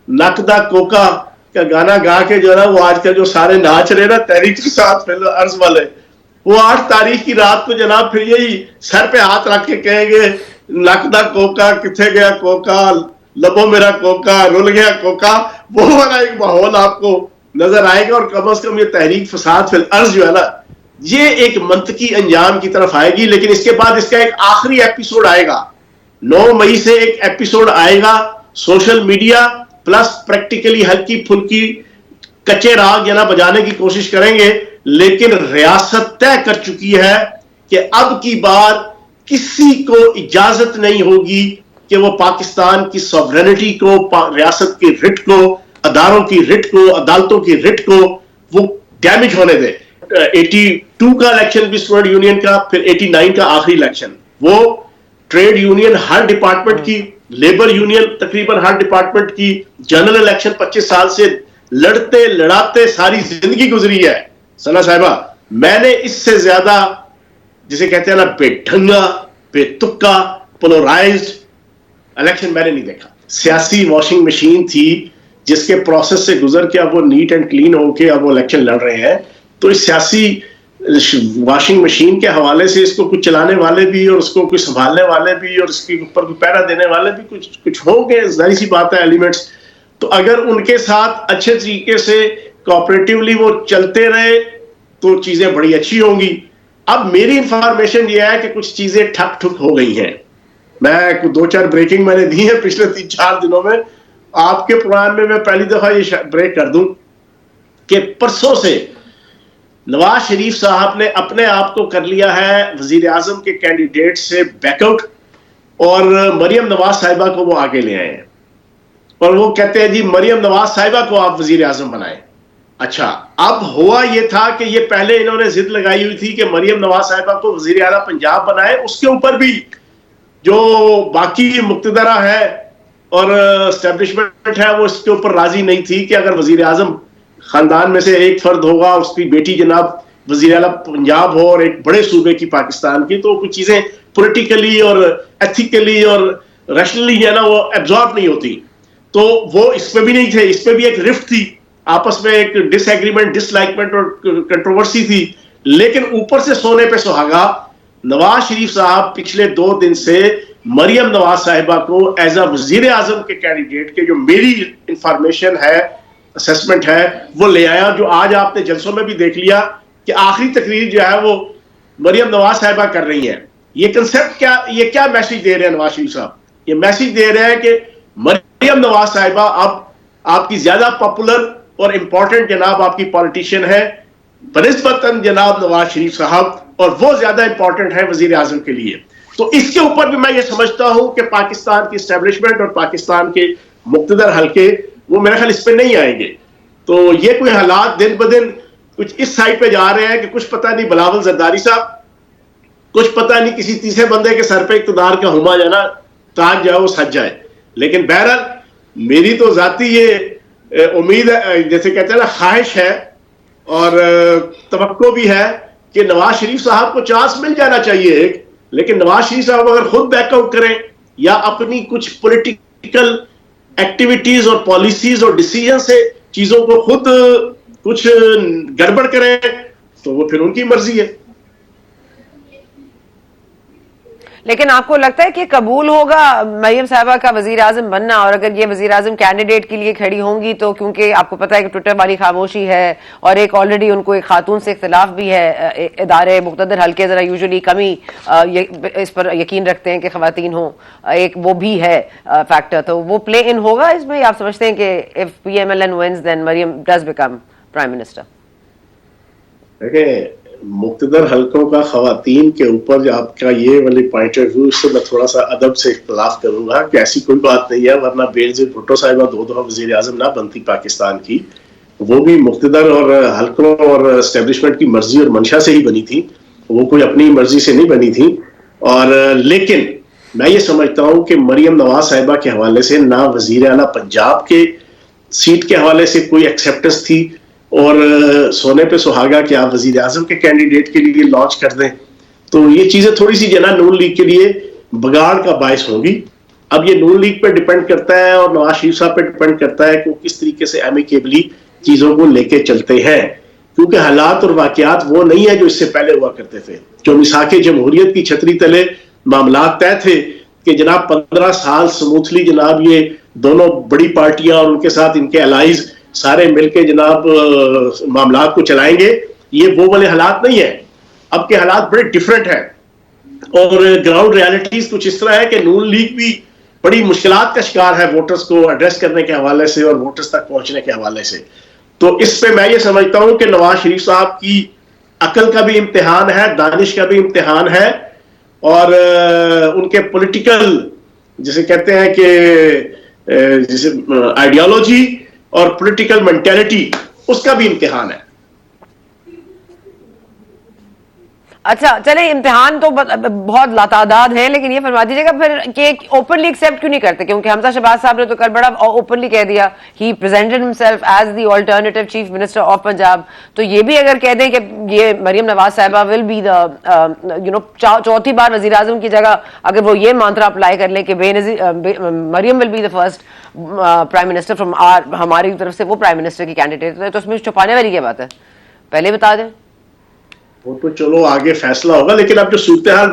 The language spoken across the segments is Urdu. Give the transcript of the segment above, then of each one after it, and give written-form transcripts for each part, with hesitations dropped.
نقدہ کوکا کا گانا گا کے جو ہے نا وہ آج کل جو سارے ناچ رہے نا تحریک کے ساتھ عرض والے, وہ 8 تاریخ کی رات کو جناب پھر یہی سر پہ ہاتھ رکھ کے کہیں گے نقدہ کوکا کتنے گیا کوکا, لبو میرا کوکا, رول گیا کوکا. وہ والا ایک ماحول آپ کو نظر آئے گا, اور کم از کم یہ تحریک فساد فی الارض جو ہے نا یہ ایک منطقی انجام کی طرف آئے گی. لیکن اس کے بعد اس کا ایک آخری ایپیسوڈ آئے گا, 9 مئی سے ایک ایپیسوڈ آئے گا. سوشل میڈیا پلس پریکٹیکلی ہلکی پھلکی کچے راگ یا نہ بجانے کی کوشش کریں گے, لیکن ریاست طے کر چکی ہے کہ اب کی بار کسی کو اجازت نہیں ہوگی کہ وہ پاکستان کی سوورینٹی کو, ریاست کی رٹ کو, اداروں کی رٹ کو, عدالتوں کی رٹ کو وہ ڈیمیج ہونے دے. 82 کا الیکشن بھی اسٹوڈنٹ یونین کا, پھر 89 کا آخری الیکشن, وہ ٹریڈ یونین ہر ڈپارٹمنٹ کی, لیبر یونین تقریباً ہر ڈپارٹمنٹ کی, جنرل الیکشن 25 سال سے لڑتے لڑاتے ساری زندگی گزری ہے. ثنا صاحبہ میں نے اس سے زیادہ جسے کہتے ہیں نا بے ڈھنگا, بے تکا, پولرائزڈ الیکشن میں نے نہیں دیکھا. سیاسی واشنگ مشین تھی جس کے پروسیس سے گزر کے اب وہ نیٹ اینڈ کلین ہو کے اب وہ الیکشن لڑ رہے ہیں. تو اس سیاسی واشنگ مشین کے حوالے سے اس کو کچھ چلانے والے بھی اور اس کو کچھ سنبھالنے والے بھی اور اس کے اوپر کوئی پیرا دینے والے بھی کچھ ہوں گے, ظاہر سی بات ہے ایلیمنٹس. تو اگر ان کے ساتھ اچھے طریقے سے کوآپریٹیولی وہ چلتے رہے تو چیزیں بڑی اچھی ہوں گی. اب میری انفارمیشن یہ ہے کہ کچھ چیزیں ٹھک ٹھک ہو گئی ہیں. میں 2-4 بریکنگ میں نے دی ہیں پچھلے 3-4 دنوں میں. آپ کے پروگرام میں میں پہلی دفعہ یہ بریک کر دوں کہ پرسوں سے نواز شریف صاحب نے اپنے آپ کو کر لیا ہے وزیر اعظم کے کینڈیڈیٹ سے بیک آؤٹ, اور مریم نواز صاحبہ کو وہ آگے لے آئے ہیں, اور وہ کہتے ہیں جی مریم نواز صاحبہ کو آپ وزیر اعظم بنائیں. اچھا, اب ہوا یہ تھا کہ یہ پہلے انہوں نے ضد لگائی ہوئی تھی کہ مریم نواز صاحبہ کو وزیر اعلیٰ پنجاب بنائے. اس کے اوپر بھی جو باقی مقتدرہ ہے اور اسٹیبلشمنٹ ہے وہ اس کے اوپر راضی نہیں تھی کہ اگر وزیر اعظم خاندان میں سے ایک فرد ہوگا, اس کی بیٹی جناب وزیر اعلیٰ پنجاب ہو اور ایک بڑے صوبے کی پاکستان کی, تو کچھ چیزیں پولیٹیکلی اور ایتھیکلی اور ریشنلی ہے نا وہ ایبزارب نہیں ہوتی. تو وہ اس پہ بھی نہیں تھے, اس پہ بھی ایک رفٹ تھی آپس میں, ایک ڈس ایگریمنٹ, ڈس لائکمنٹ اور کنٹروورسی تھی. لیکن اوپر سے سونے پہ سہاگا نواز شریف صاحب پچھلے 2 دن سے مریم نواز صاحبہ کو ایز اے وزیر اعظم کے کینڈیڈیٹ کے جو میری انفارمیشن ہے, اسیسمنٹ ہے, وہ لے آیا. جو آج آپ نے جلسوں میں بھی دیکھ لیا کہ آخری تقریر جو ہے وہ مریم نواز صاحبہ کر رہی ہیں. یہ کنسپٹ کیا, یہ کیا میسج دے رہے ہیں نواز شریف صاحب؟ یہ میسج دے رہے ہیں کہ مریم نواز صاحبہ اب آپ کی زیادہ پاپولر اور امپورٹنٹ جناب آپ کی پالیٹیشین ہے بنسبتاً جناب نواز شریف صاحب, اور وہ زیادہ امپورٹنٹ ہے وزیر اعظم کے لیے. تو اس کے اوپر بھی میں یہ سمجھتا ہوں کہ پاکستان کی اسٹیبلشمنٹ اور پاکستان کے مقتدر حلقے وہ میرے خیال اس پہ نہیں آئیں گے. تو یہ کوئی حالات دن بدن کچھ اس سائڈ پہ جا رہے ہیں کہ کچھ پتہ نہیں بلاول زرداری صاحب, کچھ پتہ نہیں کسی تیسرے بندے کے سر پہ اقتدار کا ہما جانا تاج جائے وہ سج جائے. لیکن بہرحال میری تو ذاتی یہ امید ہے, جیسے کہتے ہیں نا خواہش ہے اور توقع بھی ہے کہ نواز شریف صاحب کو چانس مل جانا چاہیے ایک. لیکن نواز شریف صاحب اگر خود بیک آؤٹ کریں یا اپنی کچھ پولیٹیکل ایکٹیویٹیز اور پالیسیز اور ڈیسیجن سے چیزوں کو خود کچھ گڑبڑ کریں تو وہ پھر ان کی مرضی ہے. لیکن آپ کو لگتا ہے کہ قبول ہوگا مریم صاحبہ کا وزیر اعظم بننا؟ اور اگر یہ وزیر اعظم کینڈیڈیٹ کے لیے کھڑی ہوں گی تو کیونکہ آپ کو پتا ہے کہ ٹویٹر والی خاموشی ہے اور ایک آلریڈی ان کو ایک خاتون سے اختلاف بھی ہے, ادارے مقتدر حلقے ذرا یوزلی کمی اس پر یقین رکھتے ہیں کہ خواتین ہوں, ایک وہ بھی ہے فیکٹر, تو وہ پلے ان ہوگا اس میں؟ آپ سمجھتے ہیں کہ if PMLN wins then Maryam does become prime minister؟ دیکھیں مقتدر حلقوں کا خواتین کے اوپر جو آپ کا یہ والی پوائنٹ آف ویو, اس سے میں تھوڑا سا ادب سے اختلاف کروں گا کہ ایسی کوئی بات نہیں ہے, ورنہ بینظیر بھٹو صاحبہ 2 دفعہ وزیر اعظم نہ بنتی پاکستان کی, وہ بھی مقتدر اور حلقوں اور اسٹیبلشمنٹ کی مرضی اور منشا سے ہی بنی تھی, وہ کوئی اپنی مرضی سے نہیں بنی تھی. اور لیکن میں یہ سمجھتا ہوں کہ مریم نواز صاحبہ کے حوالے سے نہ وزیر اعلیٰ پنجاب کے سیٹ کے حوالے سے کوئی ایکسیپٹنس تھی, اور سونے پہ سہاگا کہ آپ وزیر اعظم کے کینڈیڈیٹ کے لیے لانچ کر دیں, تو یہ چیزیں تھوڑی سی جنا نون لیگ کے لیے بگاڑ کا باعث ہوگی. اب یہ نون لیگ پہ ڈیپینڈ کرتا ہے اور نواز شریف صاحب پہ ڈیپینڈ کرتا ہے کہ وہ کس طریقے سے ایمیکیبلی چیزوں کو لے کے چلتے ہیں، کیونکہ حالات اور واقعات وہ نہیں ہے جو اس سے پہلے ہوا کرتے تھے، جو میثاق جمہوریت کی چھتری تلے معاملات طے تھے کہ جناب 15 سال سموتھلی جناب یہ دونوں بڑی پارٹیاں اور ان کے ساتھ ان کے الائز سارے مل کے جناب معاملات کو چلائیں گے، یہ وہ والے حالات نہیں ہیں. اب کے حالات بڑے ڈیفرنٹ ہیں اور گراؤنڈ ریالٹیز کچھ اس طرح ہے کہ نون لیگ بھی بڑی مشکلات کا شکار ہے ووٹرز کو ایڈریس کرنے کے حوالے سے اور ووٹرز تک پہنچنے کے حوالے سے. تو اس پہ میں یہ سمجھتا ہوں کہ نواز شریف صاحب کی عقل کا بھی امتحان ہے، دانش کا بھی امتحان ہے، اور ان کے پولیٹیکل جسے کہتے ہیں کہ جسے آئیڈیالوجی اور پولیٹیکل مینٹیلٹی اس کا بھی امتحان ہے. اچھا چلیں، امتحان تو بہت لاتعداد ہیں، لیکن یہ فرما دیجیے گا پھر کہ اوپنلی ایکسیپٹ کیوں نہیں کرتے؟ کیونکہ حمزہ شہباز صاحب نے تو کل بڑا اوپنلی کہہ دیا، he presented himself as the alternative chief minister of Punjab. تو یہ بھی اگر کہہ دیں کہ یہ مریم نواز صاحبہ ول بی دا چوتھی بار وزیر اعظم کی جگہ اگر وہ یہ مانترا اپلائی کر لیں کہ Maryam will be the first prime minister from ہماری طرف سے وہ پرائم منسٹر کی کینڈیڈیٹ ہے، تو اس میں چھپانے والی کیا بات ہے؟ پہلے بتا دیں. وہ تو چلو آگے فیصلہ ہوگا، لیکن اب جو صورتحال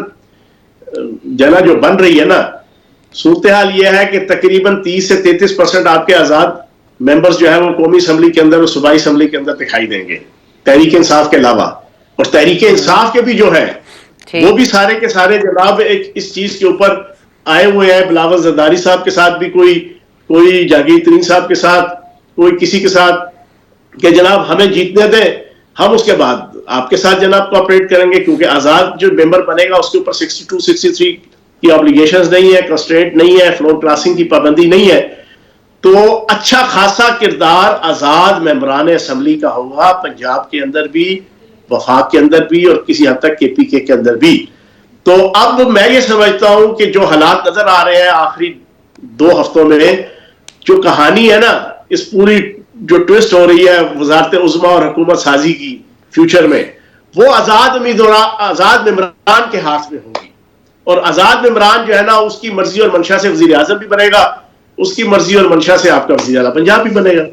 جنا جو بن رہی ہے نا، صورتحال یہ ہے کہ تقریباً 30 سے 33% آپ کے آزاد ممبرز جو ہے وہ قومی اسمبلی کے اندر اور صوبائی اسمبلی کے اندر دکھائی دیں گے تحریک انصاف کے علاوہ. اور تحریک انصاف کے بھی جو ہے وہ بھی سارے کے سارے جناب ایک اس چیز کے اوپر آئے ہوئے ہیں. بلاول زرداری صاحب کے ساتھ بھی کوئی جاگیر ترین صاحب کے ساتھ، کوئی کسی کے ساتھ کہ جناب ہمیں جیتنے دیں، ہم اس کے بعد آپ کے ساتھ جناب کوآپریٹ کریں گے، کیونکہ آزاد جو ممبر بنے گا اس کے اوپر 62 63 کی آبلیگیشنز نہیں ہے، کنسٹرینٹ نہیں ہے، فلور کراسنگ کی پابندی نہیں ہے. تو اچھا خاصا کردار آزاد ممبران اسمبلی کا ہوگا پنجاب کے اندر بھی، وفاق کے اندر بھی، اور کسی حد تک KPK کے اندر بھی. تو اب میں یہ سمجھتا ہوں کہ جو حالات نظر آ رہے ہیں آخری 2 ہفتوں میں، جو کہانی ہے نا اس پوری جو ٹوسٹ ہو رہی ہے وزارت عظمیٰ اور حکومت سازی کی فیوچر میں، وہ آزاد ممبران کے ہاتھ میں ہوگی. اور آزاد ممبران جو ہے نا اس کی مرضی اور منشا سے وزیر اعظم بھی بنے گا، اس کی مرضی اور منشا سے آپ کا وزیر اعلیٰ پنجاب بھی بنے گا.